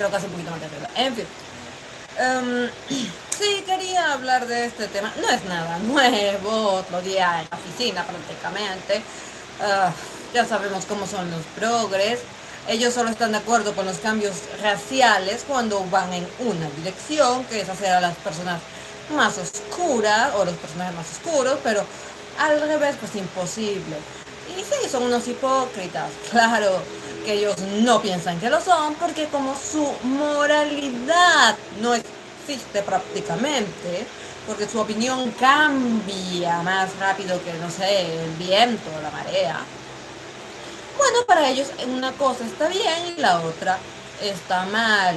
pero casi un poquito más terrible. En fin. Sí, quería hablar de este tema. No es nada nuevo, otro día en la oficina prácticamente. Ah, ya sabemos cómo son los progres. Ellos solo están de acuerdo con los cambios raciales cuando van en una dirección, que es hacer a las personas más oscuras o los personajes más oscuros, pero al revés, pues imposible. Y sí, son unos hipócritas, claro que ellos no piensan que lo son, porque como su moralidad no existe prácticamente, porque su opinión cambia más rápido que, no sé, el viento o la marea, bueno, para ellos una cosa está bien y la otra está mal.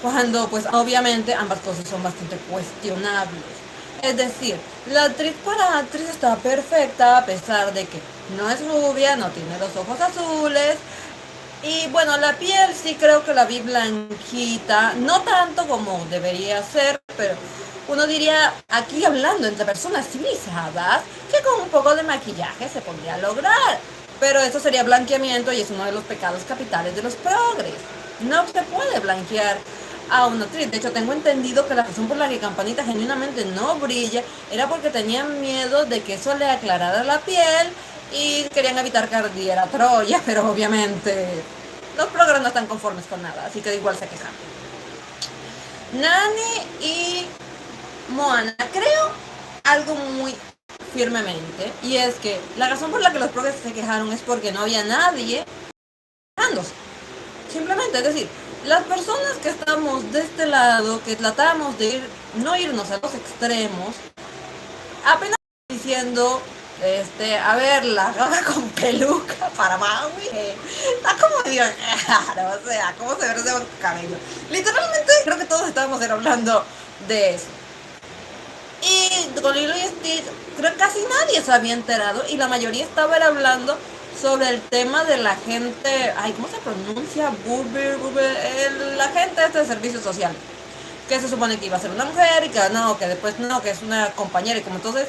Cuando pues obviamente ambas cosas son bastante cuestionables. Es decir, la actriz para actriz está perfecta a pesar de que no es rubia, no tiene los ojos azules. Y bueno, la piel sí creo que la vi blanquita, no tanto como debería ser, pero uno diría, aquí hablando entre personas civilizadas, que con un poco de maquillaje se podría lograr. Pero eso sería blanqueamiento y es uno de los pecados capitales de los progres. No se puede blanquear a una actriz. De hecho, tengo entendido que la razón por la que Campanita genuinamente no brilla era porque tenían miedo de que eso le aclarara la piel y querían evitar que ardiera Troya, pero obviamente los progres no están conformes con nada, así que igual se quejan. Nani y Moana, creo algo muy firmemente, y es que la razón por la que los progres se quejaron es porque no había nadie quejándose. Simplemente, es decir, las personas que estamos de este lado, que tratamos de no irnos a los extremos, apenas diciendo, a ver, la gaga con peluca para Maui, está como medio raro, o sea, cómo se ve ese cabello. Literalmente, creo que todos estábamos hablando de eso. Y con Lilo y Stitch, creo que casi nadie se había enterado y la mayoría estaba hablando sobre el tema de la gente, ay, ¿cómo se pronuncia? La gente de servicio social, que se supone que iba a ser una mujer y que no, que después no, que es una compañera y como entonces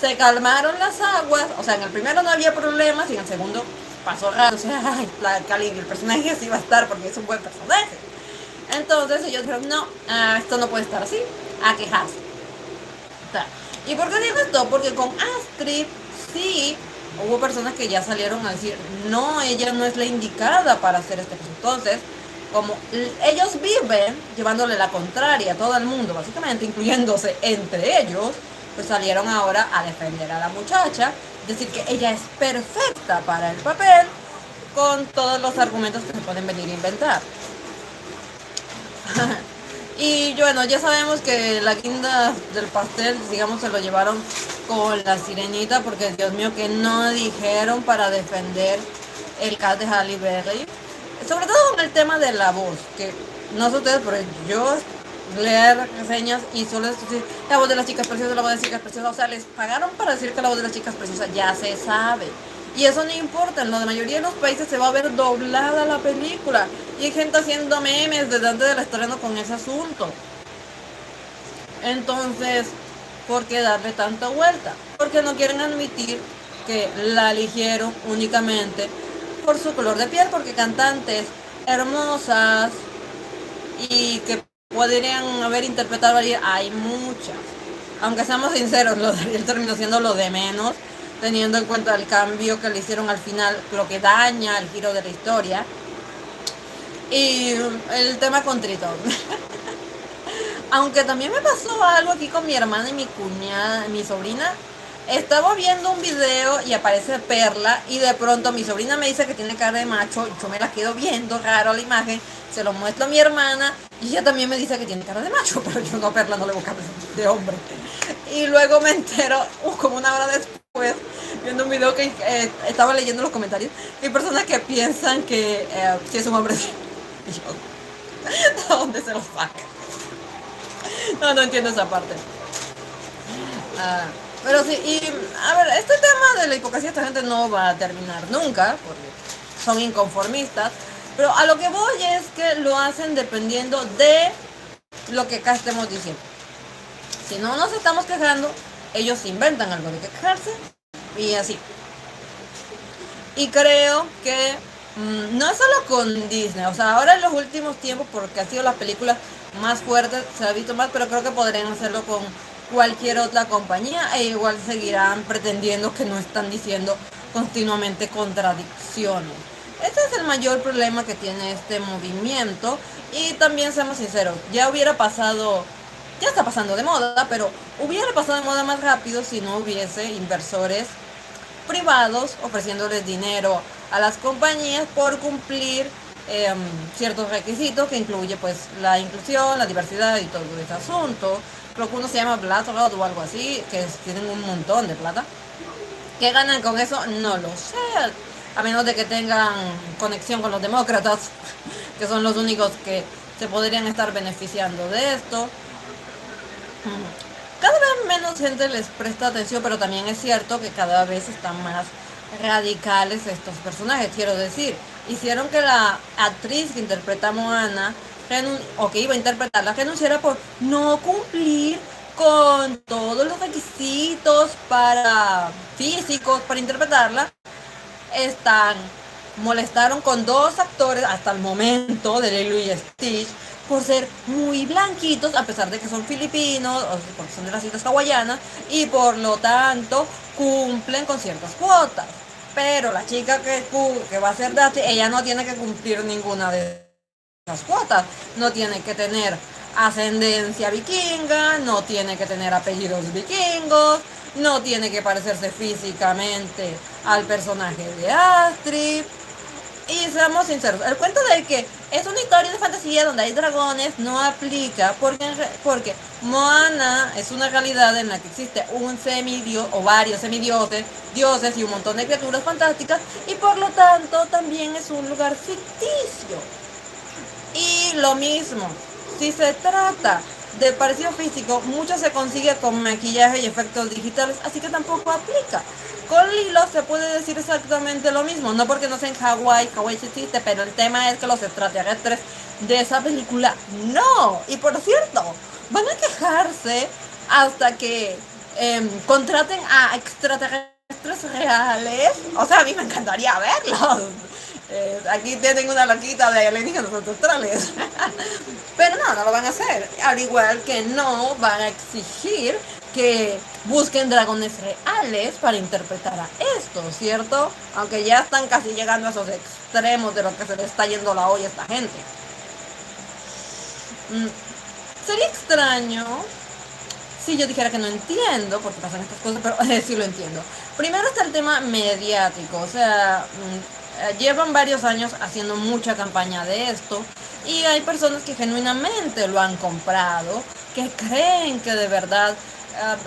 se calmaron las aguas, o sea, en el primero no había problemas y en el segundo pasó raro, o sea, ay, el personaje sí va a estar porque es un buen personaje. Entonces ellos dijeron, no, esto no puede estar así, a quejarse. ¿Y por qué digo esto? Porque con Astrid sí hubo personas que ya salieron a decir, no, ella no es la indicada para hacer este caso. Entonces, como ellos viven llevándole la contraria a todo el mundo, básicamente, incluyéndose entre ellos, pues salieron ahora a defender a la muchacha, decir que ella es perfecta para el papel, con todos los argumentos que se pueden venir a inventar. Y bueno, ya sabemos que la guinda del pastel, digamos, se lo llevaron con la sirenita, porque Dios mío, que no dijeron para defender el cast de Halle Berry. Sobre todo con el tema de la voz, que no sé ustedes, pero yo leer reseñas y solo es decir, la voz de las chicas preciosas, la voz de las chicas preciosas, o sea, les pagaron para decir que la voz de las chicas preciosas ya se sabe. Y eso no importa, en la mayoría de los países se va a ver doblada la película. Y hay gente haciendo memes desde antes del estreno con ese asunto. Entonces, ¿por qué darle tanta vuelta? Porque no quieren admitir que la eligieron únicamente por su color de piel, porque cantantes hermosas y que podrían haber interpretado, hay muchas. Aunque seamos sinceros, lo de Ariel terminó siendo lo de menos, teniendo en cuenta el cambio que le hicieron al final, lo que daña el giro de la historia. Y el tema con Tritón. Aunque también me pasó algo aquí con mi hermana y mi cuñada, mi sobrina. Estaba viendo un video y aparece Perla y de pronto mi sobrina me dice que tiene cara de macho. Yo me la quedo viendo raro la imagen, se lo muestro a mi hermana y ella también me dice que tiene cara de macho, pero yo no, a Perla no le busco de hombre. Y luego me entero, como una hora después, viendo un video que estaba leyendo los comentarios, hay personas que piensan que si es un hombre, y yo, ¿de dónde se lo saca? No entiendo esa parte. Pero sí, y a ver, este tema de la hipocresía esta gente no va a terminar nunca, porque son inconformistas, pero a lo que voy es que lo hacen dependiendo de lo que acá estemos diciendo. Si no nos estamos quejando, ellos inventan algo de que quejarse y así. Y creo que No es solo con Disney, o sea, ahora en los últimos tiempos, porque han sido las películas más fuertes, se ha visto más, pero creo que podrían hacerlo con cualquier otra compañía e igual seguirán pretendiendo que no están diciendo continuamente contradicciones. Este es el mayor problema que tiene este movimiento y también seamos sinceros, ya hubiera pasado, ya está pasando de moda, pero hubiera pasado de moda más rápido si no hubiese inversores privados ofreciéndoles dinero a las compañías por cumplir eh, ciertos requisitos que incluye pues la inclusión, la diversidad y todo ese asunto. Creo que uno se llama BlackRock o algo así, que tienen un montón de plata. ¿Qué ganan con eso? No lo sé. A menos de que tengan conexión con los demócratas, que son los únicos que se podrían estar beneficiando de esto. Cada vez menos gente les presta atención, pero también es cierto que cada vez están más radicales estos personajes. Quiero decir, hicieron que la actriz que interpreta a Moana, o que iba a interpretarla, renunciara por no cumplir con todos los requisitos para físicos para interpretarla. Están molestaron con dos actores hasta el momento de Lilo y Stitch por ser muy blanquitos, a pesar de que son filipinos, o porque son de las islas hawaianas, y por lo tanto cumplen con ciertas cuotas. Pero la chica que va a ser Daisy, ella no tiene que cumplir ninguna de esas cuotas. No tiene que tener ascendencia vikinga, no tiene que tener apellidos vikingos, no tiene que parecerse físicamente al personaje de Astrid. Y seamos sinceros, el cuento de que es una historia de fantasía donde hay dragones no aplica porque Moana es una realidad en la que existe un semidios o varios semidioses, dioses y un montón de criaturas fantásticas y por lo tanto también es un lugar ficticio. Y lo mismo, si se trata de parecido físico, mucho se consigue con maquillaje y efectos digitales, así que tampoco aplica. Con Lilo se puede decir exactamente lo mismo, no porque no sea en Hawái, Hawái sí existe, pero el tema es que los extraterrestres de esa película no. Y por cierto, van a quejarse hasta que contraten a extraterrestres reales. O sea, a mí me encantaría verlos. Aquí tienen una loquita de alienígenas ancestrales. Pero no lo van a hacer. Al igual que no van a exigir que busquen dragones reales para interpretar a esto, ¿cierto? Aunque ya están casi llegando a esos extremos de lo que se le está yendo la olla a esta gente. Sería extraño si yo dijera que no entiendo por qué pasan estas cosas, pero sí lo entiendo. Primero está el tema mediático, o sea, llevan varios años haciendo mucha campaña de esto y hay personas que genuinamente lo han comprado, que creen que de verdad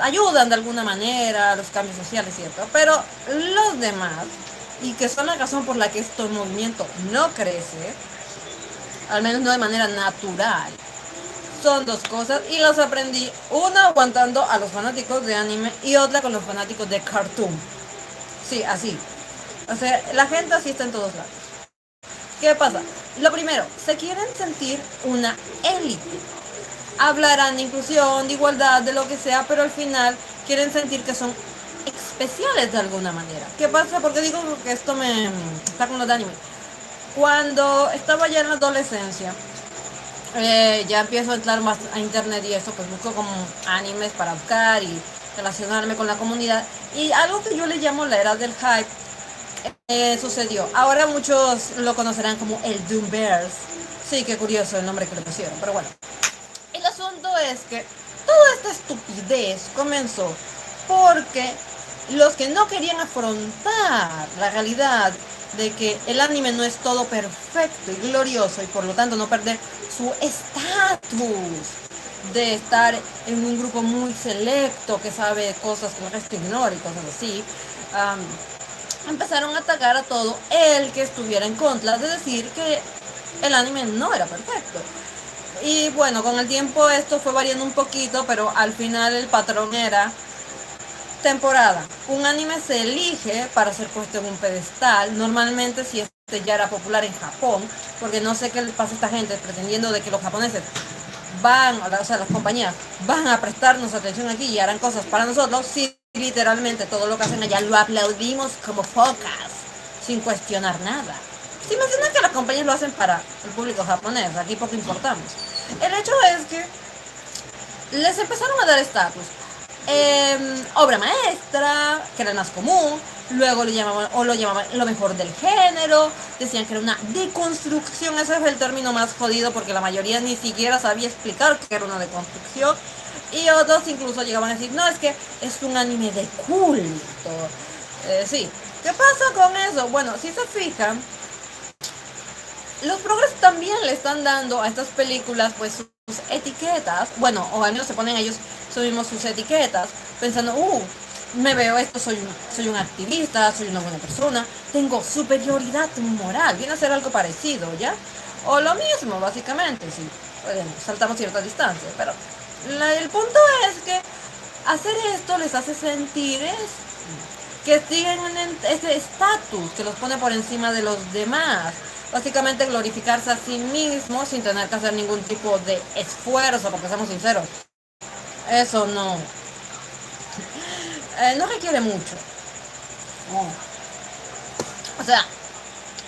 ayudan de alguna manera a los cambios sociales, ¿cierto? Pero los demás, y que son la razón por la que este movimiento no crece, al menos no de manera natural, son dos cosas y las aprendí, una aguantando a los fanáticos de anime y otra con los fanáticos de cartoon. Sí, así. O sea, la gente así está en todos lados. ¿Qué pasa? Lo primero, se quieren sentir una élite. Hablarán de inclusión, de igualdad, de lo que sea, pero al final quieren sentir que son especiales de alguna manera. ¿Qué pasa? Porque digo que esto me está con los de anime. Cuando estaba ya en la adolescencia, ya empiezo a entrar más a internet y eso, pues busco como animes para buscar y relacionarme con la comunidad. Y algo que yo le llamo la era del hype sucedió. Ahora muchos lo conocerán como el Doomverse. Sí, qué curioso el nombre que le pusieron, pero bueno. El asunto es que toda esta estupidez comenzó porque los que no querían afrontar la realidad de que el anime no es todo perfecto y glorioso y por lo tanto no perder su estatus de estar en un grupo muy selecto que sabe cosas que el resto ignora y cosas así, empezaron a atacar a todo el que estuviera en contra de decir que el anime no era perfecto. Y bueno, con el tiempo esto fue variando un poquito, pero al final el patrón era temporada. Un anime se elige para ser puesto en un pedestal. Normalmente si este ya era popular en Japón, porque no sé qué le pasa a esta gente pretendiendo de que los japoneses van, o sea, las compañías van a prestarnos atención aquí y harán cosas para nosotros, si literalmente todo lo que hacen allá lo aplaudimos como focas, sin cuestionar nada. Si mencionan que las compañías lo hacen para el público japonés, aquí poco importamos. El hecho es que les empezaron a dar estatus. Obra maestra, que era el más común, luego lo llamaban lo mejor del género, decían que era una deconstrucción, ese es el término más jodido porque la mayoría ni siquiera sabía explicar que era una deconstrucción, y otros incluso llegaban a decir, no, es que es un anime de culto. Sí, ¿qué pasa con eso? Bueno, si se fijan, los progres también le están dando a estas películas pues sus etiquetas, bueno, o al menos se ponen ellos mismos sus etiquetas, pensando, me veo esto, soy un activista, soy una buena persona, tengo superioridad moral, viene a ser algo parecido, ¿ya? O lo mismo, básicamente, sí, saltamos cierta distancia, pero el punto es que hacer esto les hace sentir que siguen en ese estatus que los pone por encima de los demás. Básicamente glorificarse a sí mismos sin tener que hacer ningún tipo de esfuerzo, porque seamos sinceros, eso no requiere mucho. O sea,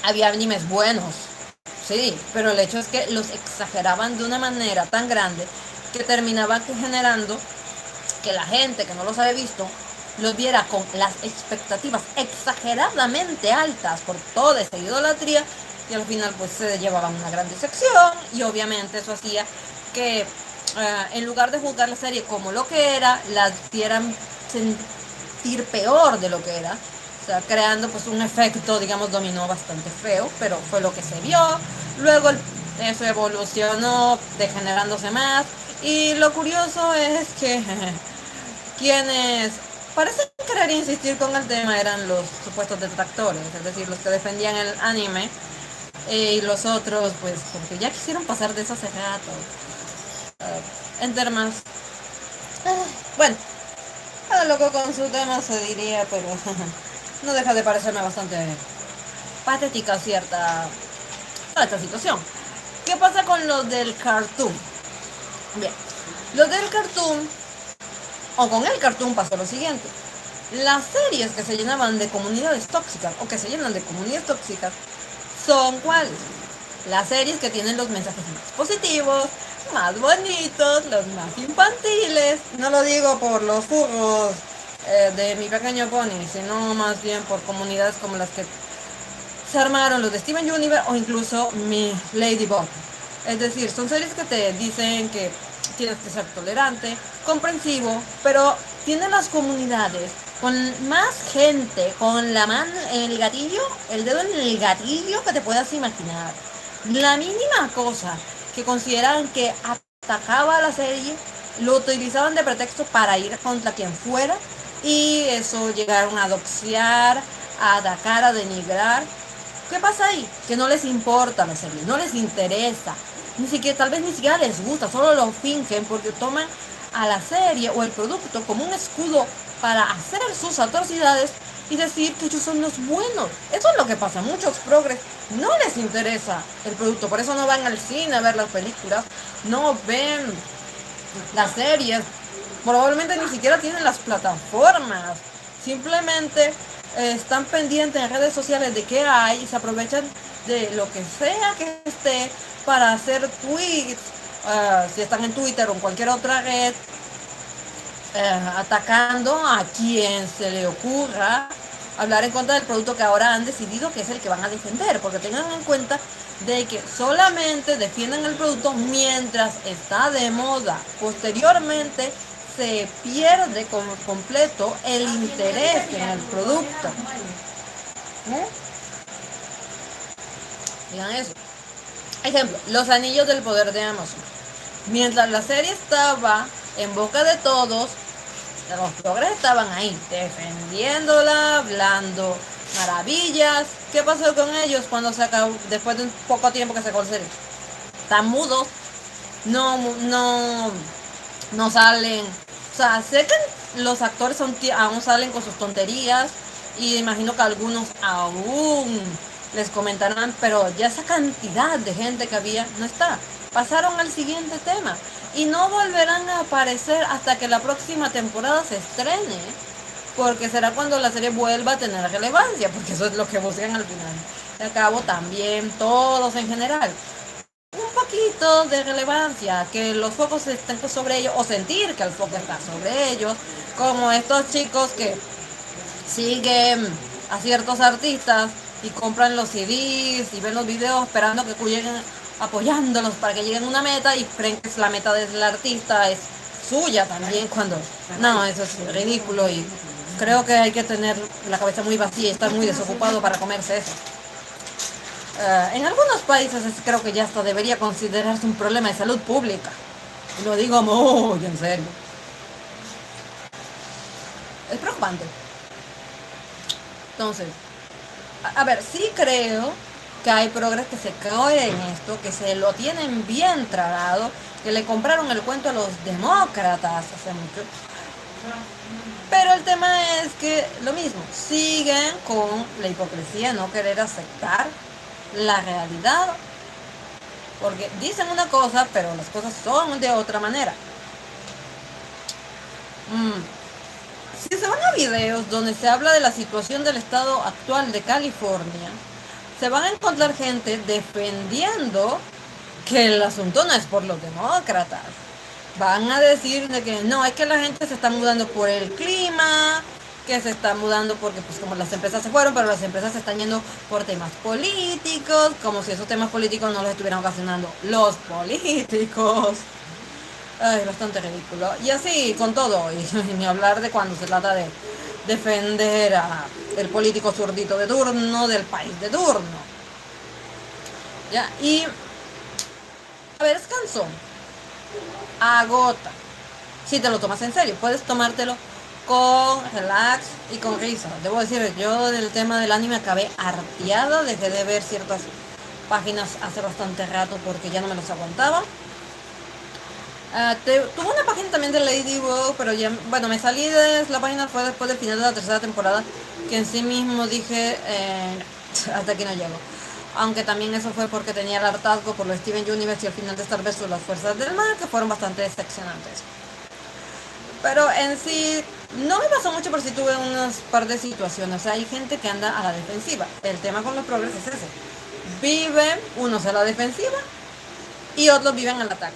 había animes buenos, sí, pero el hecho es que los exageraban de una manera tan grande que terminaban generando que la gente que no los había visto los viera con las expectativas exageradamente altas por toda esa idolatría, y al final pues se llevaban una gran decepción, y obviamente eso hacía que en lugar de juzgar la serie como lo que era, la hicieran sentir peor de lo que era, o sea, creando pues un efecto, digamos, dominó bastante feo, pero fue lo que se vio. Luego eso evolucionó, degenerándose más, y lo curioso es que quienes parecen querer insistir con el tema eran los supuestos detractores, es decir, los que defendían el anime, y los otros, pues, porque ya quisieron pasar de eso hace rato. En temas, bueno, cada loco con su tema se diría, pero no deja de parecerme bastante patética esta situación. ¿Qué pasa con lo del cartoon? Bien, lo del cartoon, o con el cartoon pasó lo siguiente. Las series que se llenaban de comunidades tóxicas, o que se llenan de comunidades tóxicas, son ¿cuáles? Las series que tienen los mensajes más positivos, más bonitos, los más infantiles. No lo digo por los furros de Mi Pequeño Pony, sino más bien por comunidades como las que se armaron los de Steven Universe o incluso mi Ladybug. Es decir, son series que te dicen que tienes que ser tolerante, comprensivo, pero tienen las comunidades con más gente, con la mano en el gatillo, el dedo en el gatillo que te puedas imaginar. La mínima cosa que consideran que atacaba a la serie, lo utilizaban de pretexto para ir contra quien fuera, y eso llegaron a doxear, a atacar, a denigrar. ¿Qué pasa ahí? Que no les importa la serie, no les interesa, ni siquiera, tal vez ni siquiera les gusta, solo lo fingen porque toman a la serie o el producto como un escudo para hacer sus atrocidades y decir que ellos son los buenos. Eso es lo que pasa, muchos progres no les interesa el producto, por eso no van al cine a ver las películas, no ven las series, probablemente ni siquiera tienen las plataformas, simplemente están pendientes en redes sociales de qué hay y se aprovechan de lo que sea que esté para hacer tweets, si están en Twitter o en cualquier otra red, atacando a quien se le ocurra hablar en contra del producto que ahora han decidido que es el que van a defender, porque tengan en cuenta de que solamente defienden el producto mientras está de moda. Posteriormente se pierde por completo el interés en el producto. Digan eso. Ejemplo, los anillos del poder de Amazon. Mientras la serie estaba en boca de todos, los progres estaban ahí defendiéndola, hablando maravillas. ¿Qué pasó con ellos cuando se acabó, después de un poco tiempo que se acabó la serie? Están mudos, no salen. O sea, sé que los actores aún salen con sus tonterías, y imagino que algunos aún les comentarán, pero ya esa cantidad de gente que había no está. Pasaron al siguiente tema y no volverán a aparecer hasta que la próxima temporada se estrene. porque será cuando la serie vuelva a tener relevancia, porque eso es lo que buscan al final. De cabo también todos en general. Un poquito de relevancia, que los focos estén sobre ellos, o sentir que el foco está sobre ellos, como estos chicos que siguen a ciertos artistas y compran los CDs y ven los videos esperando que lleguen, apoyándolos para que lleguen a una meta y creen que es la meta del artista es suya también, cuando no, eso es ridículo, y creo que hay que tener la cabeza muy vacía y estar muy desocupado para comerse eso. En algunos países creo que ya hasta debería considerarse un problema de salud pública. Y lo digo muy en serio. Es preocupante. Entonces, a ver, sí creo que hay progres que se caen en esto, que se lo tienen bien tragado, que le compraron el cuento a los demócratas hace mucho. Pero el tema es que lo mismo, siguen con la hipocresía, no querer aceptar la realidad, porque dicen una cosa, pero las cosas son de otra manera. Si se van a videos donde se habla de la situación del estado actual de California, se van a encontrar gente defendiendo que el asunto no es por los demócratas. Van a decir de que no, es que la gente se está mudando por el clima, que se está mudando porque pues como las empresas se fueron, pero las empresas se están yendo por temas políticos, como si esos temas políticos no los estuvieran ocasionando los políticos. Ay, bastante ridículo. Y así con todo, y ni hablar de cuando se trata de defender a el político zurdito de turno del país de turno. Ya, y a ver, es cansón, agota. Si te lo tomas en serio, puedes tomártelo con relax y con risa. Debo decir, yo del tema del anime acabé harteada, dejé de ver ciertas páginas hace bastante rato porque ya no me los aguantaba. Tuvo una página también de Ladybug, pero ya, bueno, me salí de la página fue después del final de la tercera temporada, que en sí mismo dije, hasta aquí no llego. Aunque también eso fue porque tenía el hartazgo por lo Steven Universe y el final de Star vs las fuerzas del mal, que fueron bastante decepcionantes. Pero en sí, no me pasó mucho, pero sí tuve unas par de situaciones. O sea, hay gente que anda a la defensiva. El tema con los progres es ese. Viven unos a la defensiva y otros viven al ataque.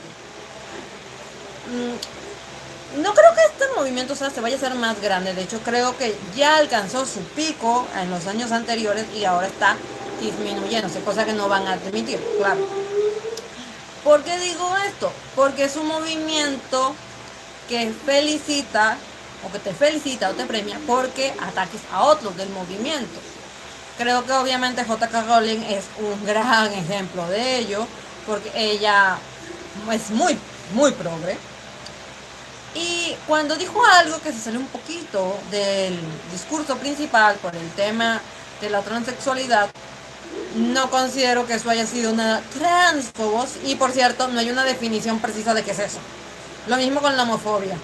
No creo que este movimiento, o sea, se vaya a ser más grande. De hecho, creo que ya alcanzó su pico en los años anteriores y ahora está disminuyéndose, cosa que no van a admitir, claro. ¿Por qué digo esto? Porque es un movimiento que felicita, o que te felicita o te premia porque ataques a otros del movimiento. Creo que obviamente J.K. Rowling es un gran ejemplo de ello, porque ella es muy, muy progre. Y cuando dijo algo que se salió un poquito del discurso principal por el tema de la transexualidad, no considero que eso haya sido una transfobos, y por cierto, no hay una definición precisa de qué es eso. Lo mismo con la homofobia.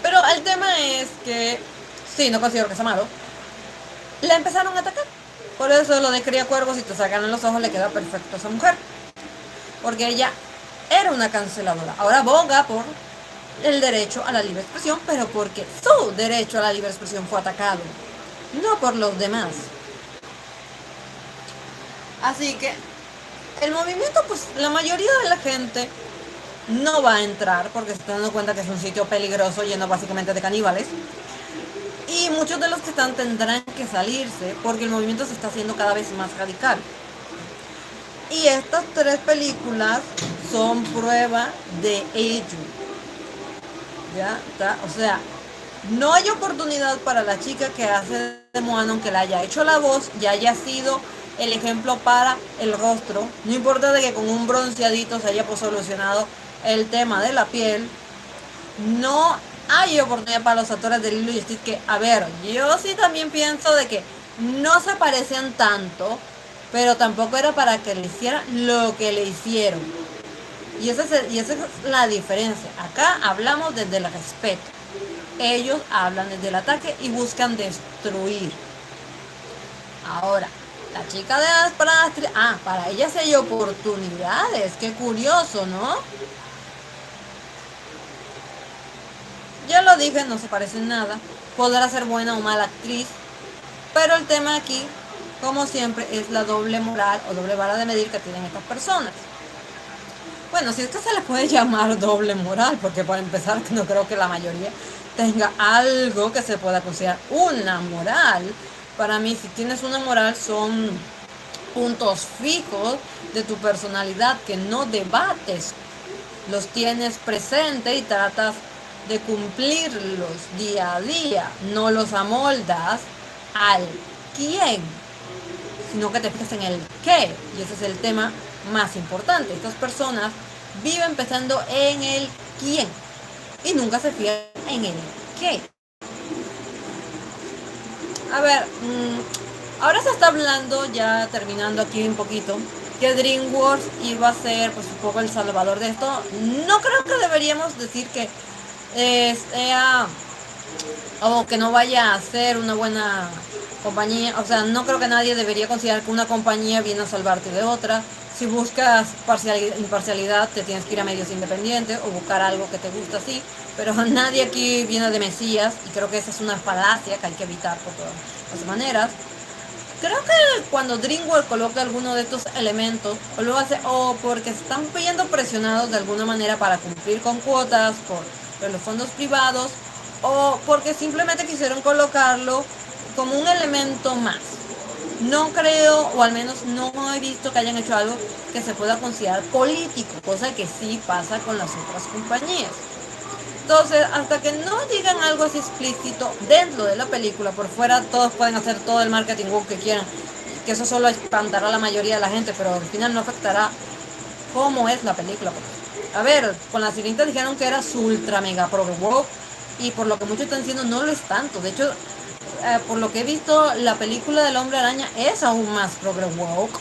Pero el tema es que, sí, no considero que sea malo, la empezaron a atacar. Por eso lo de cría cuervos y te sacan en los ojos le queda perfecto a esa mujer. Porque ella era una canceladora. Ahora aboga por el derecho a la libre expresión, pero porque su derecho a la libre expresión fue atacado, no por los demás. Así que el movimiento, pues la mayoría de la gente no va a entrar porque se está dando cuenta que es un sitio peligroso lleno básicamente de caníbales. Y muchos de los que están tendrán que salirse porque el movimiento se está haciendo cada vez más radical. Y estas 3 películas son prueba de ello. ¿Ya? ¿Está? O sea, no hay oportunidad para la chica que hace de Moana, aunque la haya hecho la voz y haya sido el ejemplo para el rostro. No importa de que con un bronceadito se haya solucionado el tema de la piel. No hay oportunidad para los actores de Lilo y Stitch, que, a ver, yo sí también pienso de que no se parecían tanto, pero tampoco era para que le hicieran lo que le hicieron. Y esa es la diferencia. Acá hablamos desde el respeto. Ellos hablan desde el ataque y buscan destruir. Ahora, la chica de Astrid, para ella sí hay oportunidades. Qué curioso, ¿no? Ya lo dije, no se parece en nada. Podrá ser buena o mala actriz, pero el tema aquí, como siempre, es la doble moral o doble vara de medir que tienen estas personas. Bueno, si es que se le puede llamar doble moral, porque para empezar no creo que la mayoría tenga algo que se pueda considerar una moral. Para mí, si tienes una moral, son puntos fijos de tu personalidad que no debates, los tienes presente y tratas de cumplirlos día a día, no los amoldas al quién, sino que te fijas en el qué, y ese es el tema más importante. Estas personas viven pensando en el quién y nunca se fijan en el qué. A ver, ahora se está hablando, ya terminando aquí un poquito, que DreamWorks iba a ser pues un poco el salvador de esto. No creo que deberíamos decir que sea o que no vaya a ser una buena compañía. O sea, no creo que nadie debería considerar que una compañía viene a salvarte de otra. Si buscas imparcialidad, te tienes que ir a medios independientes o buscar algo que te gusta así. Pero nadie aquí viene de Mesías y creo que esa es una falacia que hay que evitar por todas las maneras. Creo que cuando DreamWorks coloca alguno de estos elementos, o lo hace o porque están viendo presionados de alguna manera para cumplir con cuotas por los fondos privados, o porque simplemente quisieron colocarlo como un elemento más. No creo, o al menos no he visto que hayan hecho algo que se pueda considerar político, cosa que sí pasa con las otras compañías. Entonces, hasta que no digan algo así explícito dentro de la película, por fuera todos pueden hacer todo el marketing que quieran, que eso solo espantará a la mayoría de la gente, pero al final no afectará cómo es la película. A ver, con La Sirenita dijeron que era su ultra mega progre woke, y por lo que muchos están diciendo no lo es tanto. De hecho, por lo que he visto, la película del Hombre Araña es aún más progre woke,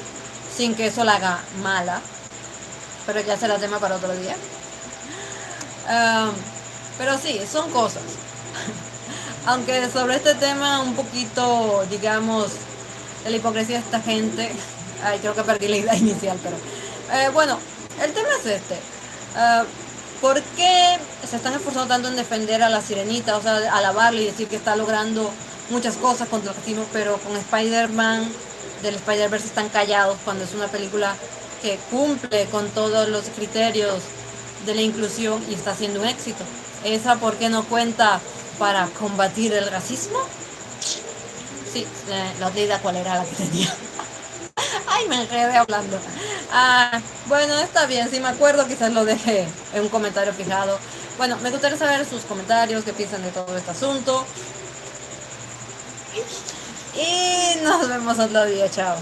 sin que eso la haga mala, pero ya será tema para otro día. Pero sí, son cosas. Aunque sobre este tema un poquito, digamos, de la hipocresía de esta gente, ay, creo que perdí la idea inicial, pero bueno, el tema es este. ¿Por qué se están esforzando tanto en defender a la Sirenita? O sea, alabarle y decir que está logrando muchas cosas contra el racismo, pero con Spider-Man del Spider-Verse están callados cuando es una película que cumple con todos los criterios de la inclusión y está siendo un éxito. ¿Esa por qué no cuenta para combatir el racismo? Sí, la otra idea cuál era la que tenía. Ay, me enredé hablando. Bueno, está bien, si me acuerdo quizás lo deje en un comentario fijado. Bueno, me gustaría saber sus comentarios, qué piensan de todo este asunto. Y nos vemos otro día, chao.